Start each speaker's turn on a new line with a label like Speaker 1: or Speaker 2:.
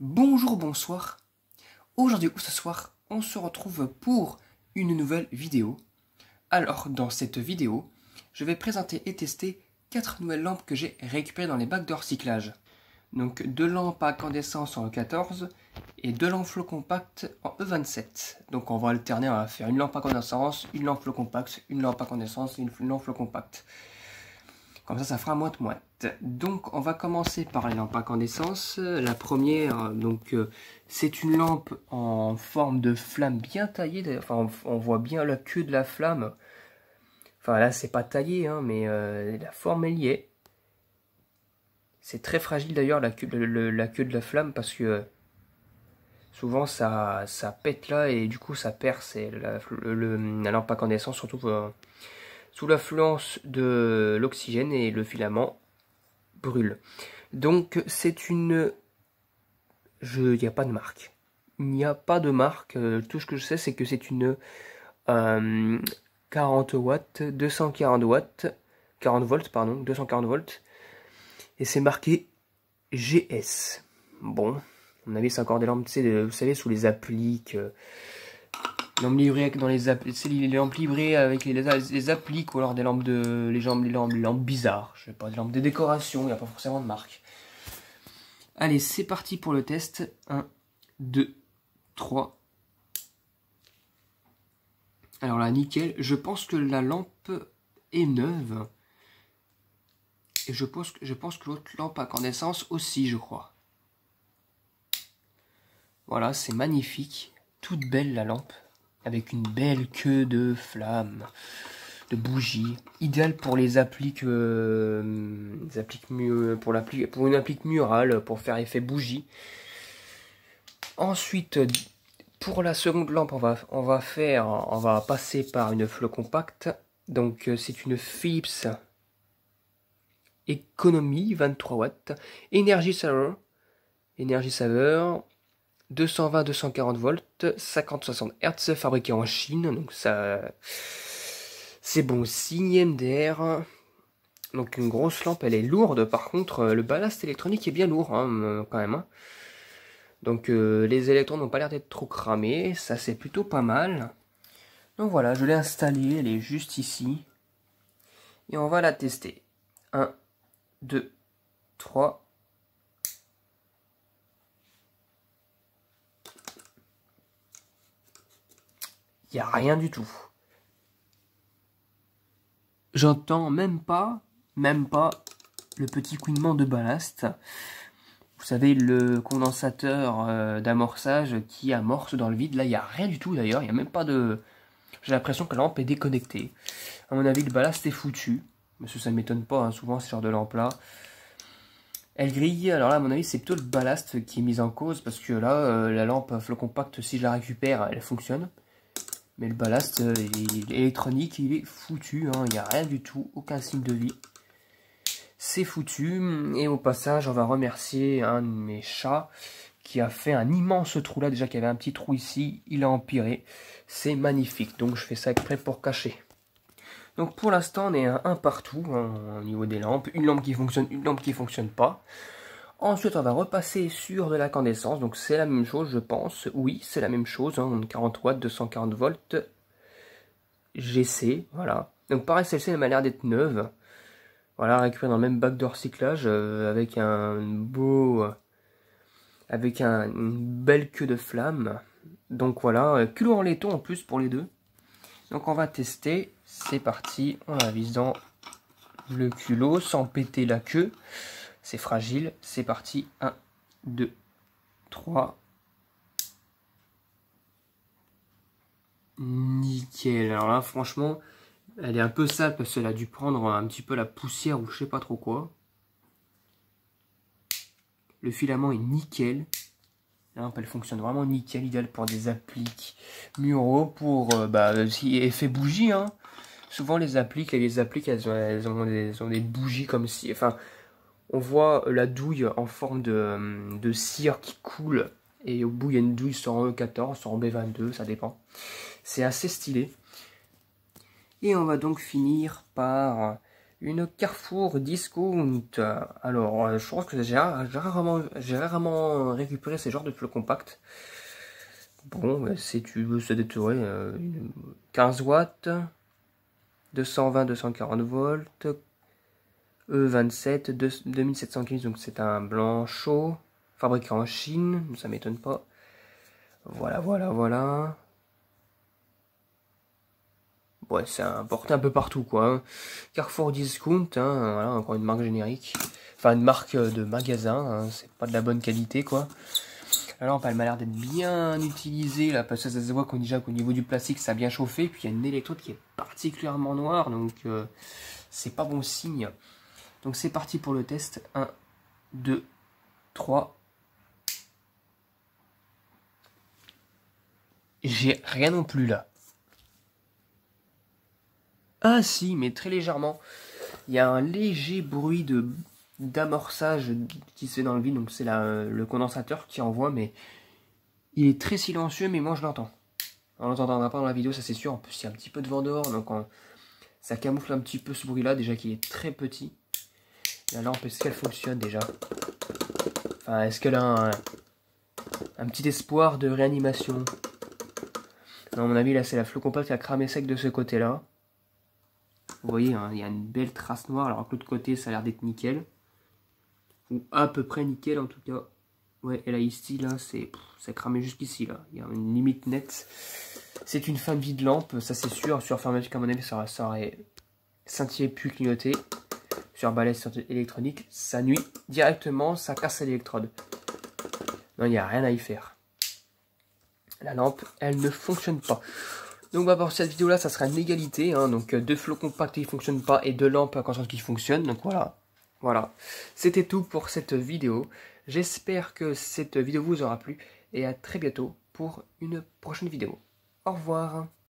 Speaker 1: Bonjour, bonsoir. Aujourd'hui ou ce soir, on se retrouve pour une nouvelle vidéo. Alors, dans cette vidéo, je vais présenter et tester 4 nouvelles lampes que j'ai récupérées dans les bacs de recyclage. Donc 2 lampes à incandescence en E14 et 2 lampes flow compact en E27. Donc on va alterner, on va faire une lampe à incandescence, une lampe flow compact, une lampe à incandescence et une lampe flow compact. Comme ça fera moite-moite. Donc, on va commencer par les lampes à incandescence. La première, c'est une lampe en forme de flamme bien taillée. Enfin, on voit bien la queue de la flamme. Enfin, là, c'est pas taillé, hein, mais la forme, elle y est. C'est très fragile, d'ailleurs, la queue de la flamme, parce que souvent, ça pète là, et du coup, ça perce. Et la lampe à incandescence, surtout sous l'influence de l'oxygène, et le filament brûle. Donc c'est une... Il n'y a pas de marque. Il n'y a pas de marque. Tout ce que je sais, c'est que c'est une 40 watts, 240 watts, 40 volts, pardon, 240 volts. Et c'est marqué GS. Bon, à mon avis, c'est encore des lampes, vous savez, sous les appliques. Lampes livrées dans les lampes livrées avec les appliques, ou alors des lampes les lampes bizarres. Je sais pas, des lampes de décoration, il n'y a pas forcément de marque. Allez, c'est parti pour le test. 1, 2, 3. Alors là, nickel. Je pense que la lampe est neuve. Et je pense que l'autre lampe à incandescence aussi, je crois. Voilà, c'est magnifique. Toute belle la lampe. Avec une belle queue de flamme, de bougie. Idéal pour les appliques, pour une applique murale, pour faire effet bougie. Ensuite, pour la seconde lampe, on va passer par une flow compact. Donc c'est une Philips Economy 23 watts, Energy Saver, 220-240 volts, 50-60 Hz, fabriqué en Chine. Donc ça, c'est bon signe MDR. Donc une grosse lampe, elle est lourde. Par contre, le ballast électronique est bien lourd, hein, quand même. Hein. Donc les électrons n'ont pas l'air d'être trop cramés, ça c'est plutôt pas mal. Donc voilà, je l'ai installée, elle est juste ici. Et on va la tester. 1, 2, 3. Il n'y a rien du tout. J'entends même pas le petit couinement de ballast. Vous savez, le condensateur d'amorçage qui amorce dans le vide. Là, il n'y a rien du tout d'ailleurs. Il n'y a même pas de... J'ai l'impression que la lampe est déconnectée. À mon avis, le ballast est foutu. Parce que ça ne m'étonne pas, hein, souvent, ce genre de lampe-là. Elle grille. Alors là, à mon avis, c'est plutôt le ballast qui est mis en cause. Parce que là, la lampe flow compact, si je la récupère, elle fonctionne. Mais le ballast électronique, il est foutu. Hein. Il n'y a rien du tout. Aucun signe de vie. C'est foutu. Et au passage, on va remercier un de mes chats qui a fait un immense trou là. Déjà qu'il y avait un petit trou ici, il a empiré. C'est magnifique. Donc je fais ça exprès pour cacher. Donc pour l'instant, on est à un partout, hein, au niveau des lampes. Une lampe qui fonctionne, une lampe qui fonctionne pas. Ensuite, on va repasser sur de l'incandescence. Donc c'est la même chose, je pense. Oui, c'est la même chose. Hein, 40 watts, 240 volts. GC, voilà. Donc pareil, celle-ci, elle m'a l'air d'être neuve. Voilà, récupérée dans le même bac de recyclage avec une belle queue de flamme. Donc voilà, culot en laiton en plus pour les deux. Donc on va tester. C'est parti, on la vise dans le culot sans péter la queue. C'est fragile. C'est parti. 1, 2, 3. Nickel. Alors là, franchement, elle est un peu sale parce qu'elle a dû prendre un petit peu la poussière ou je sais pas trop quoi. Le filament est nickel. La lampe, elle fonctionne vraiment nickel. Idéal pour des appliques muraux, pour effet bougie. Hein. Souvent, les appliques, elles ont des bougies comme si... Enfin, on voit la douille en forme de cire qui coule. Et au bout, il y a une douille sur en E14, sur en B22, ça dépend. C'est assez stylé. Et on va donc finir par Une Carrefour Discount. Alors, je pense que j'ai rarement récupéré ces genres de flots compacts. Bon, si tu veux se détourer, 15 watts, 220-240 volts, E27, 2715, donc c'est un blanc chaud, fabriqué en Chine, ça m'étonne pas. Voilà. Ouais, c'est importé un peu partout, quoi. Hein. Carrefour Discount, hein, voilà, encore une marque générique. Enfin, une marque de magasin, hein, c'est pas de la bonne qualité, quoi. La lampe, elle m'a l'air d'être bien utilisée, là, parce que ça se voit qu'au niveau du plastique, ça a bien chauffé. Puis il y a une électrode qui est particulièrement noire, donc c'est pas bon signe. Donc c'est parti pour le test. 1, 2, 3. J'ai rien non plus, là. Ah si, mais très légèrement. Il y a un léger bruit d'amorçage qui se fait dans le vide, donc c'est le condensateur qui envoie, mais il est très silencieux, mais moi je l'entends. On l'entendra pas dans la vidéo, ça c'est sûr. En plus, il y a un petit peu de vent dehors, donc ça camoufle un petit peu ce bruit-là, déjà qu'il est très petit. La lampe, est-ce qu'elle fonctionne déjà? Enfin, est-ce qu'elle a un petit espoir de réanimation? À mon avis, là, c'est la flot compacte qui a cramé sec de ce côté-là. Vous voyez, hein, il y a une belle trace noire, alors que l'autre côté, ça a l'air d'être nickel. Ou à peu près nickel, en tout cas. Ouais, et là, ici, là, c'est cramé jusqu'ici, là. Il y a une limite nette. C'est une fin de vie de lampe, ça c'est sûr. Sur fermeture, à mon avis, ça aurait scintillé plus clignoté. Sur balai électronique, ça nuit directement, ça casse l'électrode. Non, il n'y a rien à y faire. La lampe, elle ne fonctionne pas. Donc bah, pour cette vidéo là, ça sera une égalité, hein, donc 2 flots compacts qui ne fonctionnent pas et 2 lampes à conscience qui fonctionnent, donc voilà. C'était tout pour cette vidéo. J'espère que cette vidéo vous aura plu et à très bientôt pour une prochaine vidéo. Au revoir.